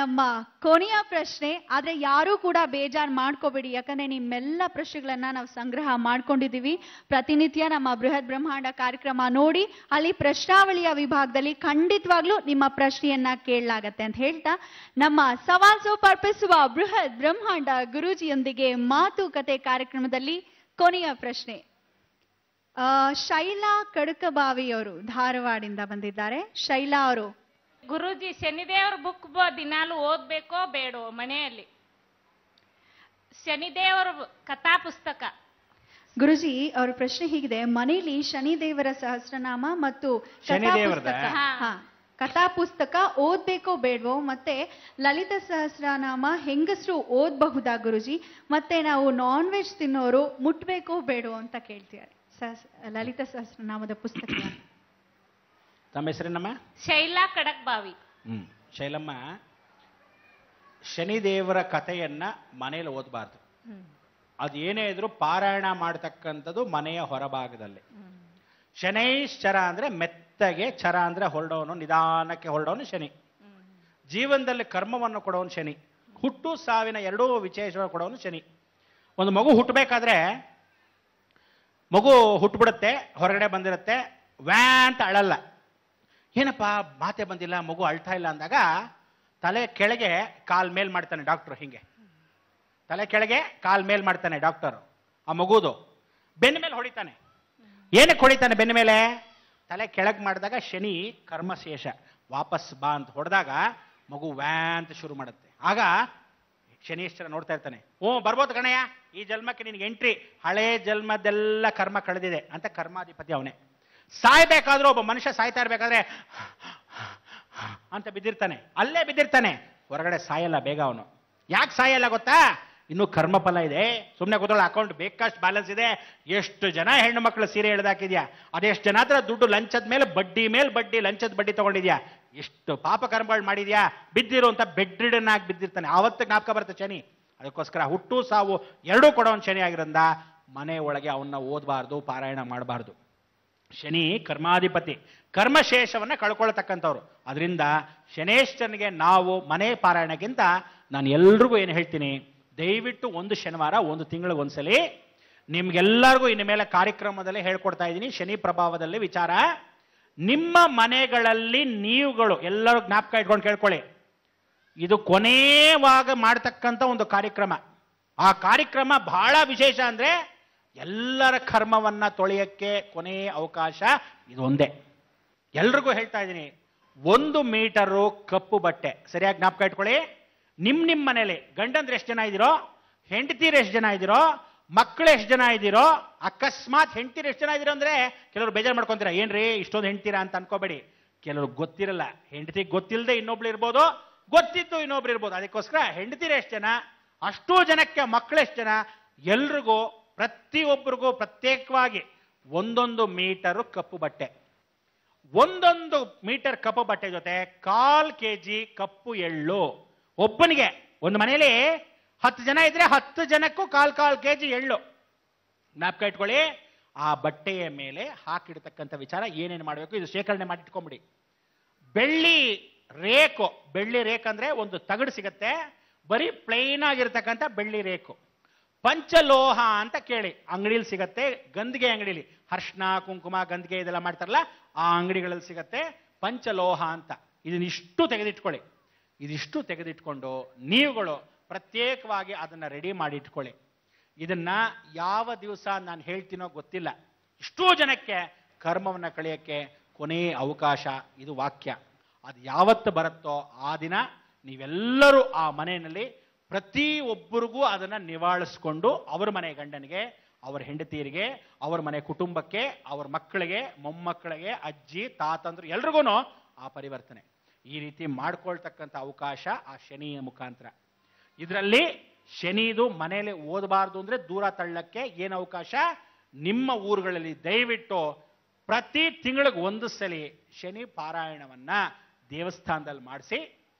ನಮ್ಮ ಕೊನೆಯ ಪ್ರಶ್ನೆ, ಆದ್ರೆ ಯಾರೂ ಕೂಡ ಬೇಜಾರು ಮಾಡ್ಕೋಬೇಡಿ, ಯಾಕಂದ್ರೆ ನಿಮ್ಮೆಲ್ಲ ಪ್ರಶ್ನೆಗಳನ್ನ ನಾವು ಸಂಗ್ರಹ ಮಾಡ್ಕೊಂಡಿದೀವಿ. ಪ್ರತಿನಿತ್ಯ ನಮ್ಮ ಬೃಹತ್ ಬ್ರಹ್ಮಾಂಡ ಕಾರ್ಯಕ್ರಮ ನೋಡಿ ಅಲ್ಲಿ ಪ್ರಶ್ನಾವಳಿಯ ವಿಭಾಗದಲ್ಲಿ ಖಂಡಿತವಾಗ್ಲೂ ನಿಮ್ಮ ಪ್ರಶ್ನೆಯನ್ನ ಕೇಳಲಾಗತ್ತೆ ಅಂತ ಹೇಳ್ತಾ, ನಮ್ಮ ಸವಾಲ್ ಸಮರ್ಪಿಸುವ ಬೃಹತ್ ಬ್ರಹ್ಮಾಂಡ ಗುರೂಜಿಯೊಂದಿಗೆ ಮಾತುಕತೆ ಕಾರ್ಯಕ್ರಮದಲ್ಲಿ ಕೊನೆಯ ಪ್ರಶ್ನೆ. ಶೈಲಾ ಕಡಕಬಾವಿಯವರು ಧಾರವಾಡಿಂದ ಬಂದಿದ್ದಾರೆ. ಶೈಲಾ ಅವರು, ಗುರೂಜಿ, ಶನಿದೇವ್ರ ಬುಕ್ ದಿನಾಲು ಓದ್ಬೇಕೋ ಬೇಡೋ ಮನೆಯಲ್ಲಿ? ಶನಿದೇವರ ಕಥಾ ಪುಸ್ತಕ. ಗುರುಜಿ, ಅವರ ಪ್ರಶ್ನೆ ಹೀಗಿದೆ, ಮನೆಯಲ್ಲಿ ಶನಿದೇವರ ಸಹಸ್ರನಾಮ ಮತ್ತು ಕಥಾ ಪುಸ್ತಕ ಓದ್ಬೇಕೋ ಬೇಡವೋ, ಮತ್ತೆ ಲಲಿತ ಸಹಸ್ರನಾಮ ಹೆಂಗಸರು ಓದಬಹುದಾ ಗುರುಜಿ, ಮತ್ತೆ ನಾವು ನಾನ್ ವೆಜ್ ತಿನ್ನೋರು ಮುಟ್ಬೇಕೋ ಬೇಡೋ ಅಂತ ಕೇಳ್ತಿದ್ದಾರೆ. ಲಲಿತ ಸಹಸ್ರನಾಮದ ಪುಸ್ತಕ. ತಮ್ಮ ಹೆಸರೇನಮ್ಮ? ಶೈಲಾ ಕಡಕ್ಬಾವಿ. ಶೈಲಮ್ಮ, ಶನಿದೇವರ ಕಥೆಯನ್ನ ಮನೆಯಲ್ಲಿ ಓದಬಾರ್ದು. ಅದು ಏನೇ ಇದ್ರೂ ಪಾರಾಯಣ ಮಾಡತಕ್ಕಂಥದ್ದು ಮನೆಯ ಹೊರಭಾಗದಲ್ಲಿ. ಶನೈಶ್ಚರ ಅಂದ್ರೆ ಮೆತ್ತಗೆ, ಚರ ಅಂದ್ರೆ ಹೊರಡೋನು, ನಿಧಾನಕ್ಕೆ ಹೊರಡೋನು ಶನಿ. ಜೀವನದಲ್ಲಿ ಕರ್ಮವನ್ನು ಕೊಡೋನು ಶನಿ. ಹುಟ್ಟು ಸಾವಿನ ಎರಡೂ ವಿಶೇಷವಾಗಿ ಕೊಡೋನು ಶನಿ. ಒಂದು ಮಗು ಹುಟ್ಟಬೇಕಾದ್ರೆ ಮಗು ಹುಟ್ಟುಬಿಡುತ್ತೆ, ಹೊರಗಡೆ ಬಂದಿರುತ್ತೆ, ವ್ಯಾ ಅಂತ ಅಳಲ್ಲ. ಏನಪ್ಪ ಮಾತೆ ಬಂದಿಲ್ಲ, ಮಗು ಅಳ್ತಾ ಇಲ್ಲ ಅಂದಾಗ ತಲೆ ಕೆಳಗೆ ಕಾಲ್ ಮೇಲ್ ಮಾಡ್ತಾನೆ ಡಾಕ್ಟರ್. ಹಿಂಗೆ ತಲೆ ಕೆಳಗೆ ಕಾಲ್ ಮೇಲ್ ಮಾಡ್ತಾನೆ ಡಾಕ್ಟರ್. ಆ ಮಗುದು ಬೆನ್ನ ಮೇಲೆ ಹೊಡಿತಾನೆ. ಏನಕ್ಕೆ ಹೊಡಿತಾನೆ ಬೆನ್ನ ಮೇಲೆ? ತಲೆ ಕೆಳಗೆ ಮಾಡಿದಾಗ ಶನಿ ಕರ್ಮಶೇಷ, ವಾಪಸ್ ಬಾ ಅಂತ ಹೊಡೆದಾಗ ಮಗು ವ್ಯಾ ಅಂತ ಶುರು ಮಾಡುತ್ತೆ. ಆಗ ಶನೀಶ್ವರ ನೋಡ್ತಾ ಇರ್ತಾನೆ, ಬರ್ಬೋದು ಗಣಯ್ಯ, ಈ ಜನ್ಮಕ್ಕೆ ನಿನ್ಗೆ ಎಂಟ್ರಿ, ಹಳೇ ಜನ್ಮದೆಲ್ಲ ಕರ್ಮ ಕಳೆದಿದೆ ಅಂತ. ಕರ್ಮಾಧಿಪತಿ ಅವನೇ. ಸಾಯ್ಬೇಕಾದ್ರೂ ಒಬ್ಬ ಮನುಷ್ಯ ಸಾಯ್ತಾ ಇರ್ಬೇಕಾದ್ರೆ ಅಂತ ಬಿದ್ದಿರ್ತಾನೆ, ಅಲ್ಲೇ ಬಿದ್ದಿರ್ತಾನೆ, ಹೊರಗಡೆ ಸಾಯಲ್ಲ ಬೇಗ ಅವನು. ಯಾಕೆ ಸಾಯಲ್ಲ ಗೊತ್ತಾ? ಇನ್ನು ಕರ್ಮಫಲ ಇದೆ. ಸುಮ್ಮನೆ ಕೂತ್ಕೊಳ್ಳೋ, ಅಕೌಂಟ್ ಬೇಕಷ್ಟು ಬ್ಯಾಲೆನ್ಸ್ ಇದೆ. ಎಷ್ಟು ಜನ ಹೆಣ್ಣು ಮಕ್ಕಳು ಸೀರೆ ಎಳೆದಾಕಿದ್ಯಾ, ಅದೆಷ್ಟು ಜನ ಹತ್ರ ದುಡ್ಡು ಲಂಚದ ಮೇಲೆ ಬಡ್ಡಿ ಲಂಚದ ಬಡ್ಡಿ ತಗೊಂಡಿದ್ಯಾ, ಎಷ್ಟು ಪಾಪ ಕರ್ಮಗಳು ಮಾಡಿದ್ಯಾ, ಬಿದ್ದಿರು ಅಂತ ಬೆಡ್ ರಿಡನ್ ಆಗಿ ಬಿದ್ದಿರ್ತಾನೆ. ಆವತ್ತು ಜ್ಞಾಪಕ ಬರುತ್ತೆ ಶನಿ. ಅದಕ್ಕೋಸ್ಕರ ಹುಟ್ಟು ಸಾವು ಎರಡೂ ಕೊಡೋನ್ ಶನಿ ಆಗಿರೋದ್ರಿಂದ ಮನೆ ಒಳಗೆ ಅವನ್ನ ಓದಬಾರ್ದು, ಪಾರಾಯಣ ಮಾಡಬಾರ್ದು. ಶನಿ ಕರ್ಮಾಧಿಪತಿ, ಕರ್ಮಶೇಷವನ್ನ ಕಳ್ಕೊಳ್ತಕ್ಕಂಥವ್ರು. ಅದರಿಂದ ಶನೇಶ್ವರನಿಗೆ ನಾವು ಮನೆ ಪಾರಾಯಣಕ್ಕಿಂತ ನಾನು ಎಲ್ರಿಗೂ ಏನು ಹೇಳ್ತೀನಿ, ದಯವಿಟ್ಟು ಒಂದು ಶನಿವಾರ ಒಂದು ತಿಂಗಳಿಗೆ ಒಂದ್ಸಲಿ ನಿಮ್ಗೆಲ್ಲರಿಗೂ ಇನ್ನು ಮೇಲೆ ಕಾರ್ಯಕ್ರಮದಲ್ಲಿ ಹೇಳ್ಕೊಡ್ತಾ ಇದ್ದೀನಿ. ಶನಿ ಪ್ರಭಾವದಲ್ಲಿ ವಿಚಾರ ನಿಮ್ಮ ಮನೆಗಳಲ್ಲಿ ನೀವುಗಳು ಎಲ್ಲರೂ ಜ್ಞಾಪಕ ಇಟ್ಕೊಂಡು ಕೇಳ್ಕೊಳ್ಳಿ. ಇದು ಕೊನೆಯವಾಗ ಮಾಡ್ತಕ್ಕಂಥ ಒಂದು ಕಾರ್ಯಕ್ರಮ. ಆ ಕಾರ್ಯಕ್ರಮ ಬಹಳ ವಿಶೇಷ ಅಂದ್ರೆ ಎಲ್ಲರ ಕರ್ಮವನ್ನ ತೊಳೆಯಕ್ಕೆ ಕೊನೆಯ ಅವಕಾಶ ಇದು ಒಂದೇ. ಎಲ್ರಿಗೂ ಹೇಳ್ತಾ ಇದ್ದೀನಿ, 1 ಮೀಟರು ಕಪ್ಪು ಬಟ್ಟೆ ಸರಿಯಾಗಿ ಜ್ಞಾಪಕ ಇಟ್ಕೊಳ್ಳಿ. ನಿಮ್ಮ ಮನೇಲಿ ಗಂಡಂದ್ರೆ ಎಷ್ಟು ಜನ ಇದ್ದೀರೋ, ಹೆಂಡತೀರು ಎಷ್ಟು ಜನ ಇದ್ದೀರೋ, ಮಕ್ಕಳು ಎಷ್ಟು ಜನ ಇದ್ದೀರೋ, ಅಕಸ್ಮಾತ್ ಹೆಂಡತೀರು ಎಷ್ಟು ಜನ ಇದ್ದೀರೋ ಅಂದ್ರೆ ಕೆಲವರು ಬೇಜಾರು ಮಾಡ್ಕೊಂತೀರಾ, ಏನ್ರಿ ಇಷ್ಟೊಂದು ಹೆಂಡ್ತೀರಾ ಅಂತ ಅನ್ಕೋಬೇಡಿ. ಕೆಲವರು ಗೊತ್ತಿರಲ್ಲ, ಹೆಂಡತಿಗೆ ಗೊತ್ತಿಲ್ಲದೆ ಇನ್ನೊಬ್ಳು ಇರ್ಬೋದು, ಗೊತ್ತಿದ್ದು ಇನ್ನೊಬ್ರು ಇರ್ಬೋದು. ಅದಕ್ಕೋಸ್ಕರ ಹೆಂಡತೀರು ಎಷ್ಟು ಜನ, ಅಷ್ಟೂ ಜನಕ್ಕೆ ಮಕ್ಕಳು ಎಷ್ಟು ಜನ, ಎಲ್ರಿಗೂ ಪ್ರತಿಯೊಬ್ಬರಿಗೂ ಪ್ರತ್ಯೇಕವಾಗಿ 1 ಮೀಟರು ಕಪ್ಪು ಬಟ್ಟೆ. 1 ಮೀಟರ್ ಕಪ್ಪು ಬಟ್ಟೆ ಜೊತೆ 1/4 kg ಕಪ್ಪು ಎಳ್ಳು. ಒಬ್ಬನಿಗೆ, ಒಂದು ಮನೆಯಲ್ಲಿ 10 ಜನ ಇದ್ರೆ 10 ಜನಕ್ಕೂ 1/4 kg ಎಳ್ಳು. ಜ್ಞಾಪಕ ಇಟ್ಕೊಳ್ಳಿ. ಆ ಬಟ್ಟೆಯ ಮೇಲೆ ಹಾಕಿಡ್ತಕ್ಕಂಥ ವಿಚಾರ ಏನೇನು ಮಾಡಬೇಕು ಇದು ಶೇಖರಣೆ ಮಾಡಿ ಇಟ್ಕೊಂಡ್ಬಿಡಿ. ಬೆಳ್ಳಿ ರೇಕು ಅಂದ್ರೆ ಒಂದು ತಗಡು ಸಿಗತ್ತೆ, ಬರೀ ಪ್ಲೈನ್ ಆಗಿರ್ತಕ್ಕಂಥ ಬೆಳ್ಳಿ ರೇಕು. ಪಂಚಲೋಹ ಅಂತ ಕೇಳಿ ಅಂಗಡಿಯಲ್ಲಿ ಸಿಗತ್ತೆ, ಗಂದಿಗೆ ಅಂಗಡಿಯಲ್ಲಿ ಅರ್ಶಿನ ಕುಂಕುಮ ಗಂದಿಗೆ ಇದೆಲ್ಲ ಮಾಡ್ತಾರಲ್ಲ ಆ ಅಂಗಡಿಗಳಲ್ಲಿ ಸಿಗತ್ತೆ ಪಂಚಲೋಹ ಅಂತ. ಇದನ್ನಿಷ್ಟು ತೆಗೆದಿಟ್ಕೊಳ್ಳಿ. ಇದಿಷ್ಟು ತೆಗೆದಿಟ್ಕೊಂಡು ನೀವುಗಳು ಪ್ರತ್ಯೇಕವಾಗಿ ಅದನ್ನ ರೆಡಿ ಮಾಡಿ ಇಟ್ಕೊಳ್ಳಿ. ಇದನ್ನ ಯಾವ ದಿವಸ ನಾನು ಹೇಳ್ತೀನೋ ಗೊತ್ತಿಲ್ಲ. ಇಷ್ಟೂ ಜನಕ್ಕೆ ಕರ್ಮವನ್ನ ಕಳೆಯಕ್ಕೆ ಕೊನೆಯ ಅವಕಾಶ ಇದು ವಾಕ್ಯ. ಅದು ಯಾವತ್ತು ಬರುತ್ತೋ ಆ ದಿನ ನೀವೆಲ್ಲರೂ ಆ ಮನೆಯಲ್ಲಿ ಪ್ರತಿ ಒಬ್ಬರಿಗೂ ಅದನ್ನ ನಿವಾಳಿಸ್ಕೊಂಡು ಅವ್ರ ಮನೆ ಗಂಡನಿಗೆ, ಅವ್ರ ಹೆಂಡತಿಯರಿಗೆ, ಅವ್ರ ಮನೆ ಕುಟುಂಬಕ್ಕೆ, ಅವ್ರ ಮಕ್ಕಳಿಗೆ, ಮೊಮ್ಮಕ್ಕಳಿಗೆ, ಅಜ್ಜಿ ತಾತಂದ್ರು ಎಲ್ರಿಗೂ ಆ ಪರಿವರ್ತನೆ ಈ ರೀತಿ ಮಾಡ್ಕೊಳ್ತಕ್ಕಂಥ ಅವಕಾಶ ಆ ಶನಿಯ ಮುಖಾಂತರ. ಇದರಲ್ಲಿ ಶನಿದು ಮನೆಯಲ್ಲಿ ಓದಬಾರ್ದು ಅಂದ್ರೆ ದೂರ ತಳ್ಳಕ್ಕೆ ಏನು ಅವಕಾಶ, ನಿಮ್ಮ ಊರುಗಳಲ್ಲಿ ದಯವಿಟ್ಟು ಪ್ರತಿ ತಿಂಗಳಿಗೆ 1 ಸಲ ಶನಿ ಪಾರಾಯಣವನ್ನ ದೇವಸ್ಥಾನದಲ್ಲಿ ಮಾಡಿಸಿ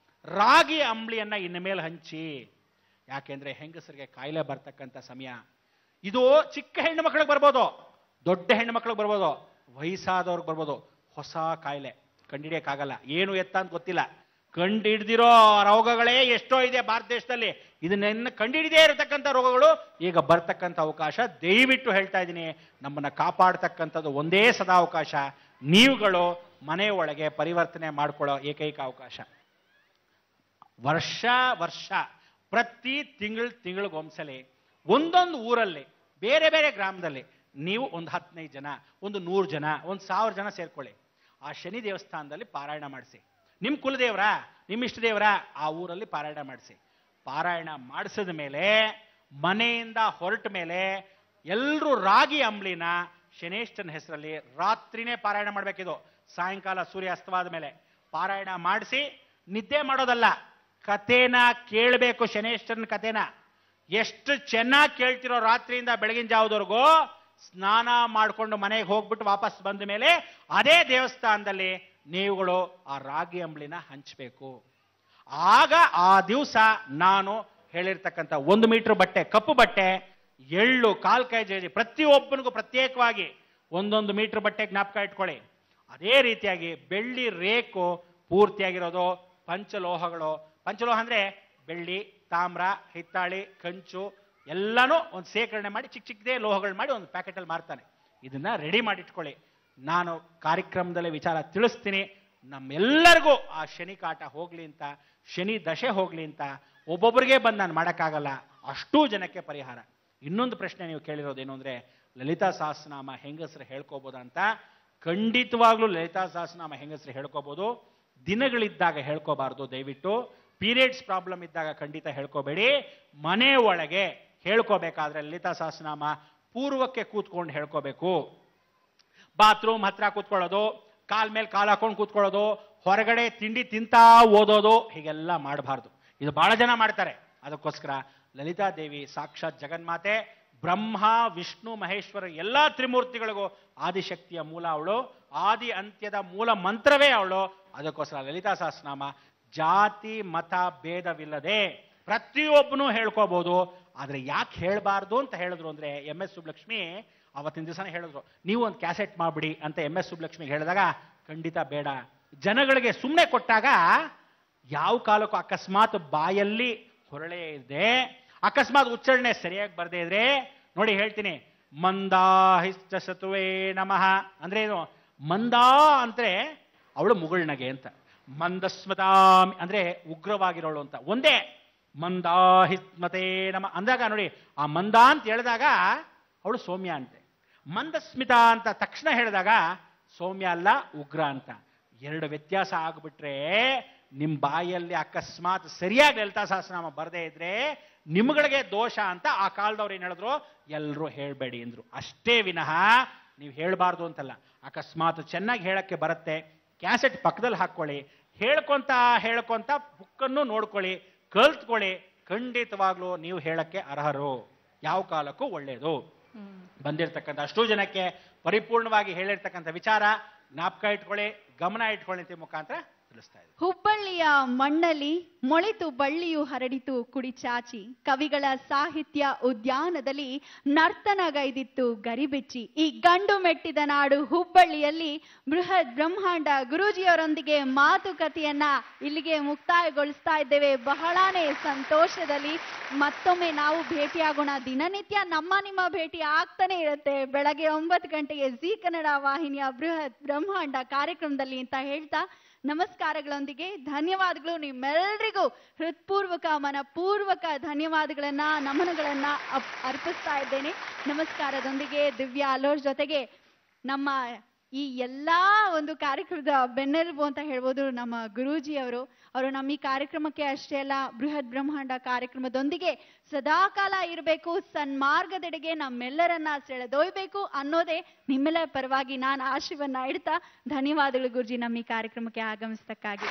ರಾಗಿ ಅಂಬ್ಲಿಯನ್ನ ಇನ್ನು ಮೇಲೆ ಹಂಚಿ. ಯಾಕೆಂದ್ರೆ ಹೆಂಗಸರಿಗೆ ಕಾಯಿಲೆ ಬರ್ತಕ್ಕಂಥ ಸಮಯ ಇದು. ಚಿಕ್ಕ ಹೆಣ್ಣು ಮಕ್ಕಳಿಗೆ ಬರ್ಬೋದು, ದೊಡ್ಡ ಹೆಣ್ಣು ಮಕ್ಕಳಿಗೆ ಬರ್ಬೋದು, ವಯಸ್ಸಾದವ್ರಿಗೆ ಬರ್ಬೋದು. ಹೊಸ ಕಾಯಿಲೆ ಕಂಡಿಡಿಯಕ್ಕಾಗಲ್ಲ, ಏನು ಎತ್ತ ಅಂತ ಗೊತ್ತಿಲ್ಲ. ಕಂಡಿಡ್ದಿರೋ ರೋಗಗಳೇ ಎಷ್ಟೋ ಇದೆ ಭಾರತ ದೇಶದಲ್ಲಿ. ಇದನ್ನ ಕಂಡಿಡಿದೇ ಇರತಕ್ಕಂಥ ರೋಗಗಳು ಈಗ ಬರ್ತಕ್ಕಂಥ ಅವಕಾಶ. ದಯವಿಟ್ಟು ಹೇಳ್ತಾ ಇದ್ದೀನಿ, ನಮ್ಮನ್ನ ಕಾಪಾಡ್ತಕ್ಕಂಥದ್ದು ಒಂದೇ ಸದಾವಕಾಶ, ನೀವುಗಳು ಮನೆ ಒಳಗೆ ಪರಿವರ್ತನೆ ಮಾಡ್ಕೊಳ್ಳೋ ಏಕೈಕ ಅವಕಾಶ. ವರ್ಷ ವರ್ಷ ಪ್ರತಿ ತಿಂಗಳಿಗೊಂದ್ಸಲಿ ಒಂದೊಂದು ಊರಲ್ಲಿ ಬೇರೆ ಬೇರೆ ಗ್ರಾಮದಲ್ಲಿ ನೀವು ಒಂದು 15 ಜನ, ಒಂದು 100 ಜನ, ಒಂದು 1000 ಜನ ಸೇರ್ಕೊಳ್ಳಿ. ಆ ಶನಿ ದೇವಸ್ಥಾನದಲ್ಲಿ ಪಾರಾಯಣ ಮಾಡಿಸಿ. ನಿಮ್ಮ ಕುಲದೇವರ, ನಿಮ್ಮ ಇಷ್ಟ ದೇವರ ಆ ಊರಲ್ಲಿ ಪಾರಾಯಣ ಮಾಡಿಸಿ. ಪಾರಾಯಣ ಮಾಡಿಸಿದ ಮೇಲೆ ಮನೆಯಿಂದ ಹೊರಟ ಮೇಲೆ ಎಲ್ಲರೂ ರಾಗಿ ಅಂಬ್ಲಿನ ಶನೇಶ್ವರನ ಹೆಸರಲ್ಲಿ ರಾತ್ರಿನೇ ಪಾರಾಯಣ ಮಾಡಬೇಕಿದು. ಸಾಯಂಕಾಲ ಸೂರ್ಯ ಅಸ್ತವಾದ ಮೇಲೆ ಪಾರಾಯಣ ಮಾಡಿಸಿ ನಿದ್ದೆ ಮಾಡೋದಲ್ಲ, ಕಥೆನ ಕೇಳಬೇಕು. ಶನೇಶ್ವರನ ಕಥೆನ ಎಷ್ಟು ಚೆನ್ನಾಗಿ ಕೇಳ್ತಿರೋ ರಾತ್ರಿಯಿಂದ ಬೆಳಗಿನ ಜಾವದವರೆಗೂ ಸ್ನಾನ ಮಾಡಿಕೊಂಡು ಮನೆಗೆ ಹೋಗ್ಬಿಟ್ಟು ವಾಪಸ್ ಬಂದ ಮೇಲೆ ಅದೇ ದೇವಸ್ಥಾನದಲ್ಲಿ ನೀವುಗಳು ಆ ರಾಗಿ ಅಂಬ್ಲಿನ ಹಂಚಬೇಕು. ಆಗ ಆ ದಿವಸ ನಾನು ಹೇಳಿರ್ತಕ್ಕಂಥ 1 ಮೀಟರ್ ಬಟ್ಟೆ, ಕಪ್ಪು ಬಟ್ಟೆ, ಎಳ್ಳು, 1/4 kg ಪ್ರತಿಯೊಬ್ಬನಿಗೂ ಪ್ರತ್ಯೇಕವಾಗಿ 1 ಮೀಟರ್ ಬಟ್ಟೆ ಜ್ಞಾಪಕ ಇಟ್ಕೊಳ್ಳಿ. ಅದೇ ರೀತಿಯಾಗಿ ಬೆಳ್ಳಿ ರೇಕು ಪೂರ್ತಿಯಾಗಿರೋದು, ಪಂಚಲೋಹಗಳು. ಪಂಚಲೋಹ ಅಂದ್ರೆ ಬೆಳ್ಳಿ, ತಾಮ್ರ, ಹಿತ್ತಾಳಿ, ಕಂಚು ಎಲ್ಲಾನು ಒಂದು ಸೇಕರಣೆ ಮಾಡಿ ಚಿಕ್ಕ ಚಿಕ್ಕದೇ ಲೋಹಗಳು ಮಾಡಿ ಒಂದು ಪ್ಯಾಕೆಟಲ್ಲಿ ಮಾರ್ತಾನೆ. ಇದನ್ನ ರೆಡಿ ಮಾಡಿಟ್ಕೊಳ್ಳಿ. ನಾನು ಕಾರ್ಯಕ್ರಮದಲ್ಲಿ ವಿಚಾರ ತಿಳಿಸ್ತೀನಿ. ನಮ್ಮೆಲ್ಲರಿಗೂ ಆ ಶನಿ ಕಾಟ ಹೋಗ್ಲಿ ಅಂತ, ಶನಿ ದಶೆ ಹೋಗ್ಲಿ ಅಂತ ಒಬ್ಬೊಬ್ಬರಿಗೆ ಬಂದು ನಾನು ಮಾಡೋಕ್ಕಾಗಲ್ಲ, ಅಷ್ಟೂ ಜನಕ್ಕೆ ಪರಿಹಾರ. ಇನ್ನೊಂದು ಪ್ರಶ್ನೆ ನೀವು ಕೇಳಿರೋದೇನು ಅಂದ್ರೆ, ಲಲಿತಾ ಸಹಸ್ರನಾಮ ಹೆಂಗಸರು ಹೇಳ್ಕೋಬೋದ ಅಂತ. ಖಂಡಿತವಾಗ್ಲೂ ಲಲಿತಾ ಸಹಸ್ರನಾಮ ಹೆಂಗಸರು ಹೇಳ್ಕೋಬಹುದು. ದಿನಗಳಿದ್ದಾಗ ಹೇಳ್ಕೋಬಾರ್ದು. ದಯವಿಟ್ಟು ಪೀರಿಯಡ್ಸ್ ಪ್ರಾಬ್ಲಮ್ ಇದ್ದಾಗ ಖಂಡಿತ ಹೇಳ್ಕೋಬೇಡಿ. ಮನೆ ಒಳಗೆ ಹೇಳ್ಕೋಬೇಕಾದ್ರೆ ಲಲಿತಾ ಸಹಸ್ರನಾಮ ಪೂರ್ವಕ್ಕೆ ಕೂತ್ಕೊಂಡು ಹೇಳ್ಕೋಬೇಕು. ಬಾತ್ರೂಮ್ ಹತ್ರ ಕೂತ್ಕೊಳ್ಳೋದು, ಕಾಲ್ ಮೇಲೆ ಕಾಲು ಹಾಕೊಂಡು ಕೂತ್ಕೊಳ್ಳೋದು, ಹೊರಗಡೆ ತಿಂಡಿ ತಿಂತಾ ಓದೋದು, ಹೀಗೆಲ್ಲ ಮಾಡಬಾರ್ದು. ಇದು ಬಹಳ ಜನ ಮಾಡ್ತಾರೆ. ಅದಕ್ಕೋಸ್ಕರ ಲಲಿತಾ ದೇವಿ ಸಾಕ್ಷಾತ್ ಜಗನ್ಮಾತೆ, ಬ್ರಹ್ಮ ವಿಷ್ಣು ಮಹೇಶ್ವರ ಎಲ್ಲ ತ್ರಿಮೂರ್ತಿಗಳಿಗೂ ಆದಿಶಕ್ತಿಯ ಮೂಲ ಅವಳು, ಆದಿ ಅಂತ್ಯದ ಮೂಲ ಮಂತ್ರವೇ ಅವಳು. ಅದಕ್ಕೋಸ್ಕರ ಲಲಿತಾ ಸಹಸ್ರನಾಮ ಜಾತಿ ಮತ ಭೇದವಿಲ್ಲದೆ ಪ್ರತಿಯೊಬ್ಬನೂ ಹೇಳ್ಕೋಬಹುದು. ಆದ್ರೆ ಯಾಕೆ ಹೇಳಬಾರ್ದು ಅಂತ ಹೇಳಿದ್ರು ಅಂದ್ರೆ, MS ಸುಬ್ಬಲಕ್ಷ್ಮಿ ಅವತ್ತಿನ ದಿವಸನೇ ಹೇಳಿದ್ರು, ನೀವು ಒಂದು ಕ್ಯಾಸೆಟ್ ಮಾಡ್ಬಿಡಿ ಅಂತ MS ಸುಬ್ಬಲಕ್ಷ್ಮಿಗೆ ಹೇಳಿದಾಗ, ಖಂಡಿತ ಬೇಡ. ಜನಗಳಿಗೆ ಸುಮ್ಮನೆ ಕೊಟ್ಟಾಗ ಯಾವ ಕಾಲಕ್ಕೂ ಅಕಸ್ಮಾತ್ ಬಾಯಲ್ಲಿ ಹೊರಳೆ ಇದೆ, ಅಕಸ್ಮಾತ್ ಉಚ್ಚಾರಣೆ ಸರಿಯಾಗಿ ಬರದೇ ಇದ್ರೆ ನೋಡಿ ಹೇಳ್ತೀನಿ, ಮಂದಾಹಿಶ್ಚ ಸತುವೇ ನಮಃ ಅಂದ್ರೆ ಏನು? ಮಂದಾ ಅಂದ್ರೆ ಅವಳು ಮುಗುಳ್ನಗೆ ಅಂತ, ಮಂದಸ್ಮತಾಮಿ ಅಂದ್ರೆ ಉಗ್ರವಾಗಿರೋಳು ಅಂತ. ಒಂದೇ ಮಂದಾಹಿಸ್ಮತೇ ನಮ ಅಂದಾಗ ನೋಡಿ, ಆ ಮಂದ ಅಂತ ಹೇಳಿದಾಗ ಅವಳು ಸೌಮ್ಯ ಅಂತೆ, ಮಂದಸ್ಮಿತ ಅಂತ ತಕ್ಷಣ ಹೇಳಿದಾಗ ಸೌಮ್ಯ ಅಲ್ಲ ಉಗ್ರ ಅಂತ. ಎರಡು ವ್ಯತ್ಯಾಸ ಆಗ್ಬಿಟ್ರೆ ನಿಮ್ ಬಾಯಲ್ಲಿ ಅಕಸ್ಮಾತ್ ಸರಿಯಾಗಿ ಲಲಿತಾ ಸಹಸ್ರನಾಮ ಬರದೇ ಇದ್ರೆ ನಿಮ್ಗಳಿಗೆ ದೋಷ ಅಂತ ಆ ಕಾಲದವ್ರು ಏನ್ ಹೇಳಿದ್ರು, ಎಲ್ಲರೂ ಹೇಳ್ಬೇಡಿ ಅಂದ್ರು. ಅಷ್ಟೇ ವಿನಃ ನೀವು ಹೇಳ್ಬಾರ್ದು ಅಂತಲ್ಲ. ಅಕಸ್ಮಾತ್ ಚೆನ್ನಾಗಿ ಹೇಳಕ್ಕೆ ಬರುತ್ತೆ, ಕ್ಯಾಸೆಟ್ ಪಕ್ಕದಲ್ಲಿ ಹಾಕೊಳ್ಳಿ, ಹೇಳ್ಕೊಂತ ಬುಕ್ಕನ್ನು ನೋಡ್ಕೊಳ್ಳಿ, ಕಲ್ತ್ಕೊಳ್ಳಿ. ಖಂಡಿತವಾಗ್ಲೂ ನೀವು ಹೇಳಕ್ಕೆ ಅರ್ಹರು, ಯಾವ ಕಾಲಕ್ಕೂ ಒಳ್ಳೇದು. ಬಂದಿರತಕ್ಕಂಥ ಅಷ್ಟೂ ಜನಕ್ಕೆ ಪರಿಪೂರ್ಣವಾಗಿ ಹೇಳಿರ್ತಕ್ಕಂಥ ವಿಚಾರ ಜ್ಞಾಪಕ ಇಟ್ಕೊಳ್ಳಿ, ಗಮನ ಇಟ್ಕೊಳ್ಳಿ ಅಂತ ಮುಖಾಂತರ ತಿಳಿಸ್ತಾ ಇದ್ದೀವಿ. ಹುಬ್ಬಳ್ಳಿಯ ಮಣ್ಣಲ್ಲಿ ಮೊಳೆತು ಬಳ್ಳಿಯು ಹರಡಿತು ಕುಡಿಚಾಚಿ, ಕವಿಗಳ ಸಾಹಿತ್ಯ ಉದ್ಯಾನದಲ್ಲಿ ನರ್ತನಗೈದಿತ್ತು ಗರಿಬೆಚ್ಚಿ. ಈ ಗಂಡು ಮೆಟ್ಟಿದ ನಾಡು ಹುಬ್ಬಳ್ಳಿಯಲ್ಲಿ ಬೃಹತ್ ಬ್ರಹ್ಮಾಂಡ ಗುರೂಜಿಯವರೊಂದಿಗೆ ಮಾತುಕತೆಯನ್ನ ಇಲ್ಲಿಗೆ ಮುಕ್ತಾಯಗೊಳಿಸ್ತಾ ಇದ್ದೇವೆ. ಬಹಳಾನೇ ಸಂತೋಷದಲ್ಲಿ ಮತ್ತೊಮ್ಮೆ ನಾವು ಭೇಟಿಯಾಗೋಣ. ದಿನನಿತ್ಯ ನಿಮ್ಮ ಭೇಟಿ ಆಗ್ತಾನೆ ಇರುತ್ತೆ, ಬೆಳಗ್ಗೆ 9 ಗಂಟೆಗೆ ಜೀ ಕನ್ನಡ ವಾಹಿನಿಯ ಬೃಹತ್ ಬ್ರಹ್ಮಾಂಡ ಕಾರ್ಯಕ್ರಮದಲ್ಲಿ ಅಂತ ಹೇಳ್ತಾ ನಮಸ್ಕಾರಗಳೊಂದಿಗೆ ಧನ್ಯವಾದಗಳು. ನಿಮ್ಮೆಲ್ಲರಿಗೂ ಹೃತ್ಪೂರ್ವಕ ಮನಪೂರ್ವಕ ಧನ್ಯವಾದಗಳನ್ನ ನಮನಗಳನ್ನ ಅರ್ಪಿಸ್ತಾ ಇದ್ದೇನೆ. ನಮಸ್ಕಾರದೊಂದಿಗೆ ದಿವ್ಯಾ ಅಲೋರ್ ಜೊತೆಗೆ ನಮ್ಮ ಈ ಎಲ್ಲಾ ಒಂದು ಕಾರ್ಯಕ್ರಮದ ಬೆನ್ನೆಲುಬು ಅಂತ ಹೇಳ್ಬೋದು ನಮ್ಮ ಗುರೂಜಿ ಅವರು ನಮ್ಮ ಈ ಕಾರ್ಯಕ್ರಮಕ್ಕೆ ಅಷ್ಟೇ ಅಲ್ಲ, ಬೃಹತ್ ಬ್ರಹ್ಮಾಂಡ ಕಾರ್ಯಕ್ರಮದೊಂದಿಗೆ ಸದಾಕಾಲ ಇರಬೇಕು, ಸನ್ಮಾರ್ಗದೆಡೆಗೆ ನಮ್ಮೆಲ್ಲರನ್ನ ಸೆಳೆದೊಯ್ಬೇಕು ಅನ್ನೋದೇ ನಿಮ್ಮೆಲ್ಲರ ಪರವಾಗಿ ನಾನು ಆಶಯವನ್ನ ಇಡ್ತಾ ಧನ್ಯವಾದಗಳು ಗುರೂಜಿ ನಮ್ಮ ಈ ಕಾರ್ಯಕ್ರಮಕ್ಕೆ ಆಗಮಿಸತಕ್ಕಾಗಿ.